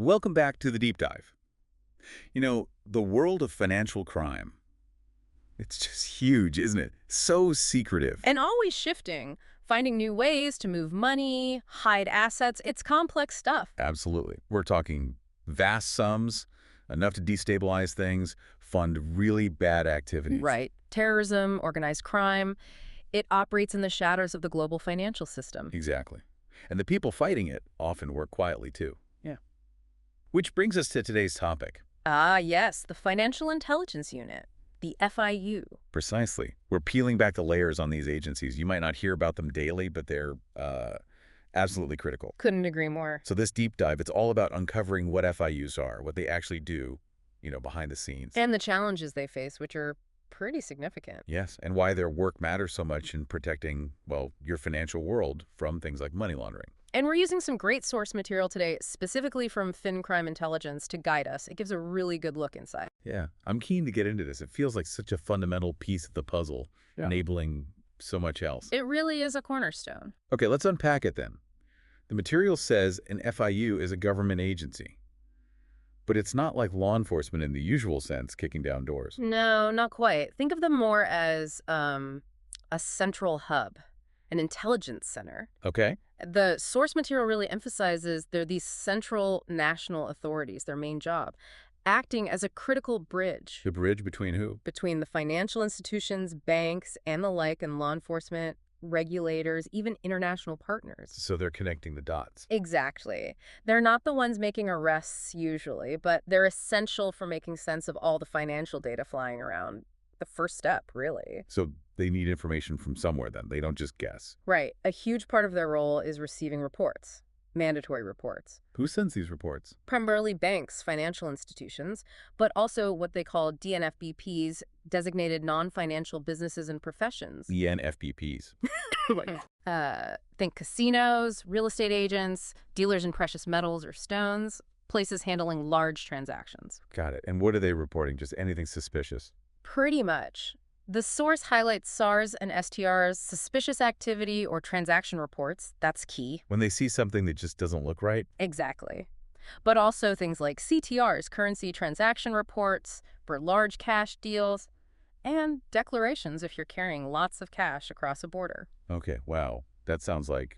Welcome back to the deep dive. The world of financial crime, it's just huge, isn't it? So secretive. And always shifting, finding new ways to move money, hide assets. It's complex stuff. Absolutely. We're talking vast sums, enough to destabilize things, fund really bad activities. Right. Terrorism, organized crime, it operates in the shadows of the global financial system. Exactly. And the people fighting it often work quietly, too. Yeah. Which brings us to today's topic. Ah, yes, the Financial Intelligence Unit, the FIU. Precisely. We're peeling back the layers on these agencies. You might not hear about them daily, but they're absolutely critical. Couldn't agree more. So this deep dive, it's all about uncovering what FIUs are, what they actually do, behind the scenes. And the challenges they face, which are pretty significant. Yes, and why their work matters so much in protecting, well, your financial world from things like money laundering. And we're using some great source material today, specifically from FinCrime Intelligence, to guide us. It gives a really good look inside. Yeah, I'm keen to get into this. It feels like such a fundamental piece of the puzzle, enabling so much else. It really is a cornerstone. Okay, let's unpack it then. The material says an FIU is a government agency. But it's not like law enforcement in the usual sense, kicking down doors. No, not quite. Think of them more as a central hub, an intelligence center. Okay. The source material really emphasizes they're these central national authorities, their main job, acting as a critical bridge. The bridge between who? Between the financial institutions, banks, and the like, and law enforcement, regulators, even international partners. So they're connecting the dots. Exactly. They're not the ones making arrests usually, but they're essential for making sense of all the financial data flying around. The first step, really. So they need information from somewhere then. They don't just guess. Right. A huge part of their role is receiving reports, mandatory reports. Who sends these reports? Primarily banks, financial institutions, but also what they call DNFBPs, designated non-financial businesses and professions. ENFPPs. Think casinos, real estate agents, dealers in precious metals or stones, places handling large transactions. Got it. And what are they reporting? Just anything suspicious? Pretty much. The source highlights SARS and STR's suspicious activity or transaction reports. That's key. When they see something that just doesn't look right? Exactly. But also things like CTRs, currency transaction reports, for large cash deals, and declarations if you're carrying lots of cash across a border. Okay, wow. That sounds like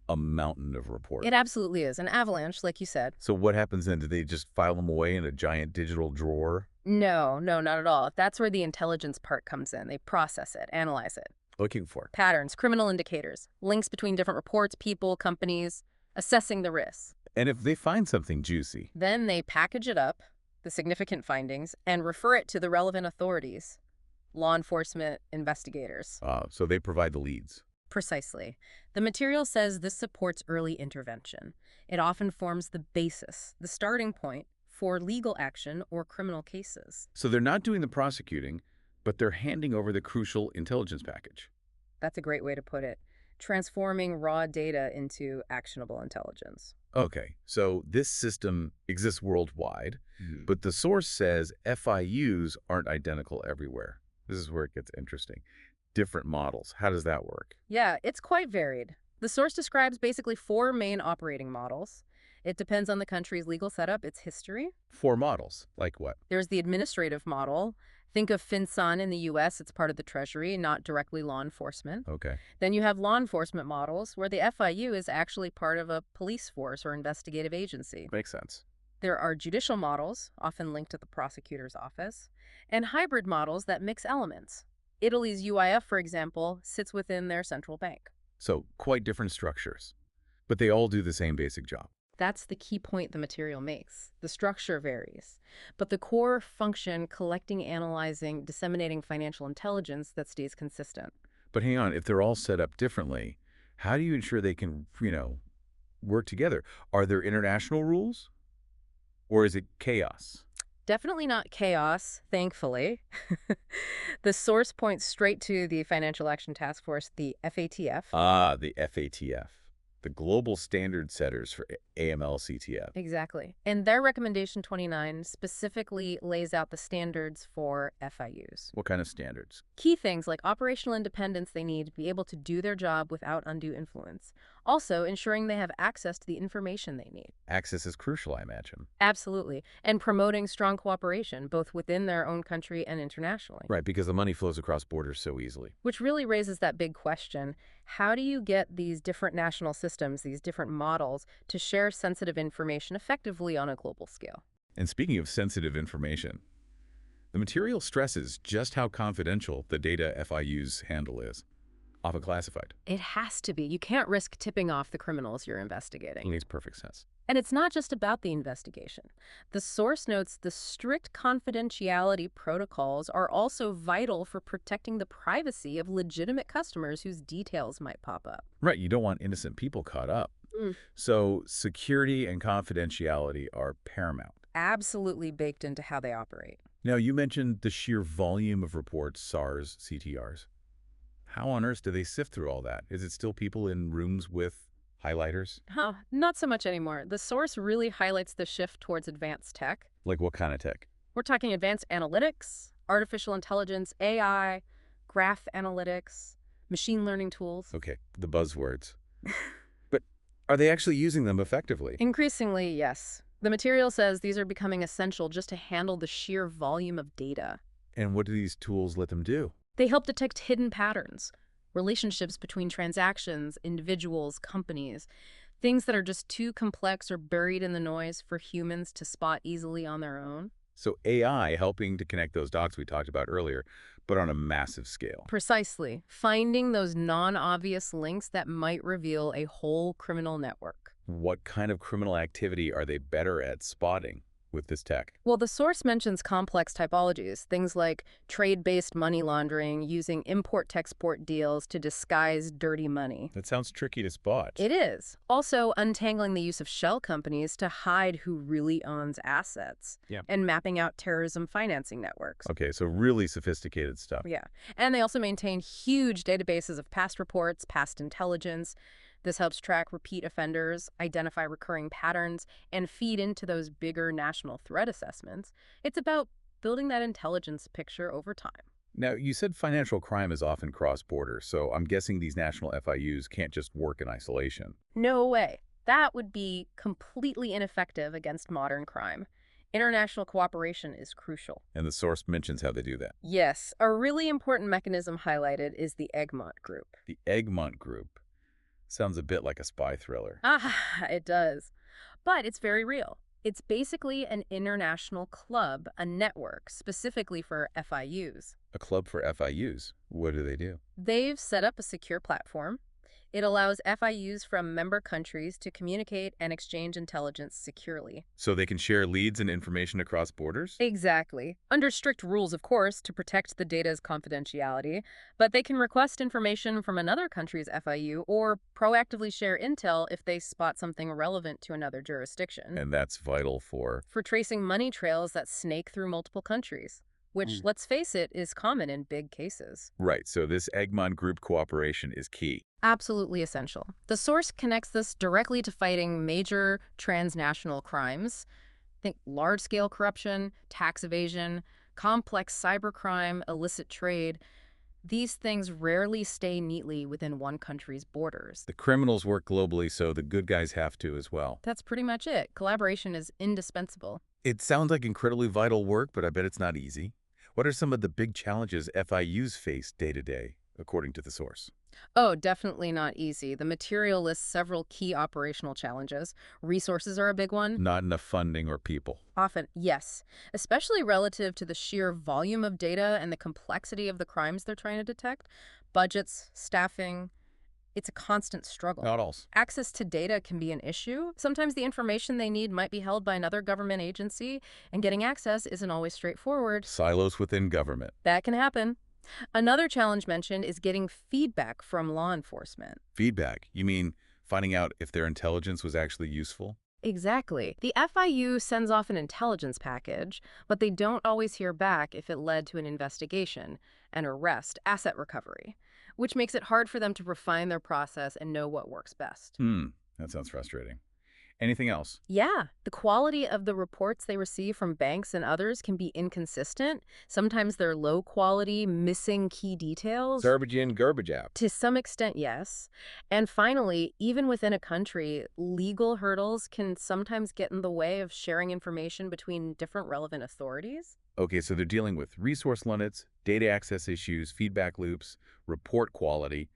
a mountain of reports. It absolutely is. An avalanche, like you said. So what happens then? Do they just file them away in a giant digital drawer? No, not at all. That's where the intelligence part comes in. They process it, analyze it. Looking for? Patterns, criminal indicators, links between different reports, people, companies, assessing the risks. And if they find something juicy? Then they package it up, the significant findings, and refer it to the relevant authorities, law enforcement, investigators. So they provide the leads. Precisely. The material says this supports early intervention. It often forms the basis, the starting point, for legal action or criminal cases. So they're not doing the prosecuting, but they're handing over the crucial intelligence package. That's a great way to put it. Transforming raw data into actionable intelligence. Okay, so this system exists worldwide, but the source says FIUs aren't identical everywhere. This is where it gets interesting. Different models. How does that work? Yeah, it's quite varied. The source describes basically 4 main operating models. It depends on the country's legal setup, its history. 4 models. Like what? There's the administrative model. Think of FinCon in the U.S. It's part of the Treasury, not directly law enforcement. Okay. Then you have law enforcement models, where the FIU is actually part of a police force or investigative agency. Makes sense. There are judicial models, often linked to the prosecutor's office, and hybrid models that mix elements. Italy's UIF, for example, sits within their central bank. So quite different structures, but they all do the same basic job. That's the key point the material makes. The structure varies, but the core function, collecting, analyzing, disseminating financial intelligence, that stays consistent. But hang on, if they're all set up differently, how do you ensure they can, work together? Are there international rules? Or is it chaos? Definitely not chaos, thankfully. The source points straight to the Financial Action Task Force, the FATF. Ah, the FATF. The global standard setters for AML-CTF. Exactly. And their recommendation 29 specifically lays out the standards for FIUs. What kind of standards? Key things like operational independence they need to be able to do their job without undue influence. Also, ensuring they have access to the information they need. Access is crucial, I imagine. Absolutely. And promoting strong cooperation, both within their own country and internationally. Right, because the money flows across borders so easily. Which really raises that big question. How do you get these different national systems, these different models, to share sensitive information effectively on a global scale? And speaking of sensitive information, the material stresses just how confidential the data FIUs handle is. Often classified. It has to be. You can't risk tipping off the criminals you're investigating. It makes perfect sense. And it's not just about the investigation. The source notes the strict confidentiality protocols are also vital for protecting the privacy of legitimate customers whose details might pop up. Right, you don't want innocent people caught up. So security and confidentiality are paramount. Absolutely baked into how they operate. Now, you mentioned the sheer volume of reports, SARS, CTRs. How on earth do they sift through all that? Is it still people in rooms with highlighters? Not so much anymore. The source really highlights the shift towards advanced tech. Like what kind of tech? We're talking advanced analytics, artificial intelligence, AI, graph analytics, machine learning tools. Okay, the buzzwords. But are they actually using them effectively? Increasingly, yes. The material says these are becoming essential just to handle the sheer volume of data. And what do these tools let them do? They help detect hidden patterns, relationships between transactions, individuals, companies, things that are just too complex or buried in the noise for humans to spot easily on their own. So AI helping to connect those dots we talked about earlier, but on a massive scale. Precisely. Finding those non-obvious links that might reveal a whole criminal network. What kind of criminal activity are they better at spotting with this tech? Well, the source mentions complex typologies, things like trade-based money laundering, using import-export deals to disguise dirty money. That sounds tricky to spot. It is. Also, untangling the use of shell companies to hide who really owns assets. Yeah. And mapping out terrorism financing networks. Okay, so really sophisticated stuff. Yeah. And they also maintain huge databases of past reports, past intelligence. This helps track repeat offenders, identify recurring patterns, and feed into those bigger national threat assessments. It's about building that intelligence picture over time. Now, you said financial crime is often cross-border, so I'm guessing these national FIUs can't just work in isolation. No way. That would be completely ineffective against modern crime. International cooperation is crucial. And the source mentions how they do that. Yes, a really important mechanism highlighted is the Egmont Group. The Egmont Group sounds a bit like a spy thriller. It does. But it's very real. It's basically an international club, a network, specifically for FIUs. A club for FIUs. What do they do? They've set up a secure platform. It allows FIUs from member countries to communicate and exchange intelligence securely. So they can share leads and information across borders? Exactly. Under strict rules, of course, to protect the data's confidentiality, but they can request information from another country's FIU or proactively share intel if they spot something relevant to another jurisdiction. And that's vital for tracing money trails that snake through multiple countries, which, let's face it, is common in big cases. Right, so this Egmont Group cooperation is key. Absolutely essential. The source connects this directly to fighting major transnational crimes. Think large-scale corruption, tax evasion, complex cybercrime, illicit trade. These things rarely stay neatly within one country's borders. The criminals work globally, so the good guys have to as well. That's pretty much it. Collaboration is indispensable. It sounds like incredibly vital work, but I bet it's not easy. What are some of the big challenges FIUs face day to day, according to the source? Oh, definitely not easy. The material lists several key operational challenges. Resources are a big one. Not enough funding or people. Often, yes, especially relative to the sheer volume of data and the complexity of the crimes they're trying to detect. Budgets, staffing, it's a constant struggle. Not all. Access to data can be an issue. Sometimes the information they need might be held by another government agency, and getting access isn't always straightforward. Silos within government. That can happen. Another challenge mentioned is getting feedback from law enforcement. Feedback? You mean finding out if their intelligence was actually useful? Exactly. The FIU sends off an intelligence package, but they don't always hear back if it led to an investigation, an arrest, asset recovery, which makes it hard for them to refine their process and know what works best. That sounds frustrating. Anything else? Yeah, the quality of the reports they receive from banks and others can be inconsistent. Sometimes they're low quality, missing key details. Garbage in, garbage out. To some extent, yes. And finally, even within a country, legal hurdles can sometimes get in the way of sharing information between different relevant authorities. Okay, so they're dealing with resource limits, data access issues, feedback loops, report quality.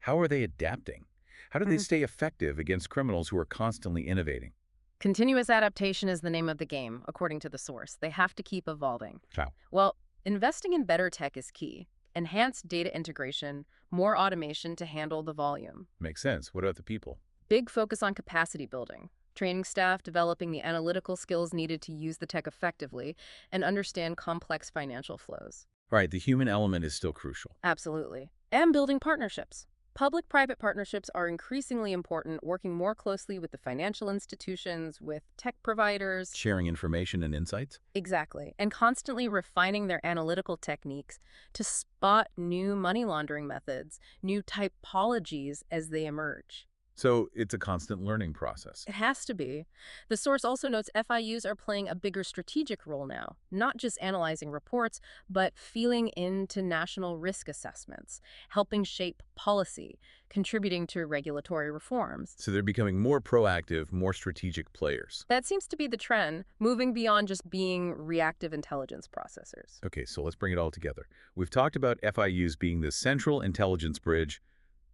How are they adapting? How do they stay effective against criminals who are constantly innovating? Continuous adaptation is the name of the game, according to the source. They have to keep evolving. How? Well, investing in better tech is key. Enhanced data integration, more automation to handle the volume. Makes sense. What about the people? Big focus on capacity building, training staff, developing the analytical skills needed to use the tech effectively, and understand complex financial flows. Right, the human element is still crucial. Absolutely. And building partnerships. Public-private partnerships are increasingly important, working more closely with the financial institutions, with tech providers. Sharing information and insights? Exactly. And constantly refining their analytical techniques to spot new money laundering methods, new typologies as they emerge. So it's a constant learning process. It has to be. The source also notes FIUs are playing a bigger strategic role now, not just analyzing reports, but feeling into national risk assessments, helping shape policy, contributing to regulatory reforms. So they're becoming more proactive, more strategic players. That seems to be the trend, moving beyond just being reactive intelligence processors. Okay, so let's bring it all together. We've talked about FIUs being the central intelligence bridge,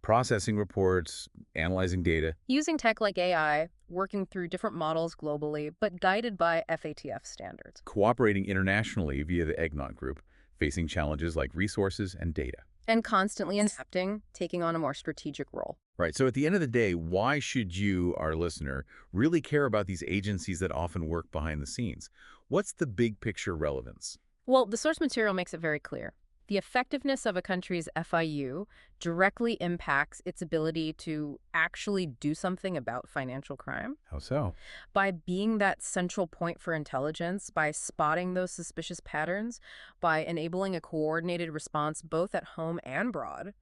processing reports, analyzing data. Using tech like AI, working through different models globally, but guided by FATF standards. Cooperating internationally via the EGNOT group, facing challenges like resources and data. And constantly adapting, taking on a more strategic role. Right, so at the end of the day, why should you, our listener, really care about these agencies that often work behind the scenes? What's the big picture relevance? Well, the source material makes it very clear. The effectiveness of a country's FIU directly impacts its ability to actually do something about financial crime. How so? By being that central point for intelligence, by spotting those suspicious patterns, by enabling a coordinated response both at home and abroad,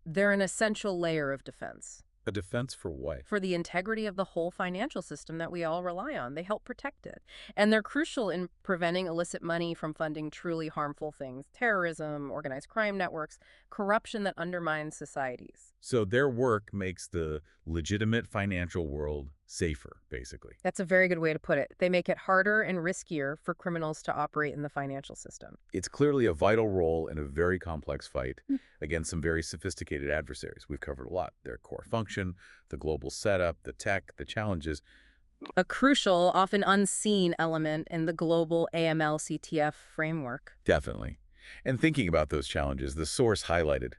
they're an essential layer of defense. A defense for what? For the integrity of the whole financial system that we all rely on. They help protect it. And they're crucial in preventing illicit money from funding truly harmful things, terrorism, organized crime networks, corruption that undermines societies. So their work makes the legitimate financial world safer, basically. That's a very good way to put it. They make it harder and riskier for criminals to operate in the financial system. It's clearly a vital role in a very complex fight against some very sophisticated adversaries. We've covered a lot. Their core function, the global setup, the tech, the challenges. A crucial, often unseen element in the global AML-CTF framework. Definitely. And thinking about those challenges, the source highlighted,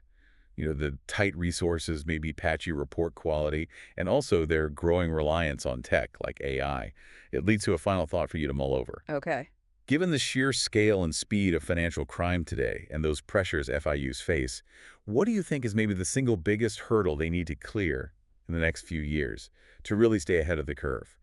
the tight resources, maybe patchy report quality, and also their growing reliance on tech like AI. It leads to a final thought for you to mull over. Okay. Given the sheer scale and speed of financial crime today and those pressures FIUs face, what do you think is maybe the single biggest hurdle they need to clear in the next few years to really stay ahead of the curve?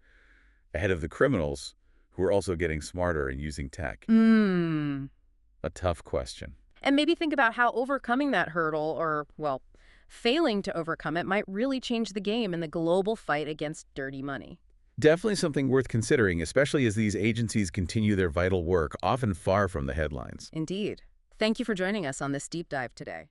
Ahead of the criminals who are also getting smarter and using tech? A tough question. And maybe think about how overcoming that hurdle, or, well, failing to overcome it, might really change the game in the global fight against dirty money. Definitely something worth considering, especially as these agencies continue their vital work, often far from the headlines. Indeed. Thank you for joining us on this deep dive today.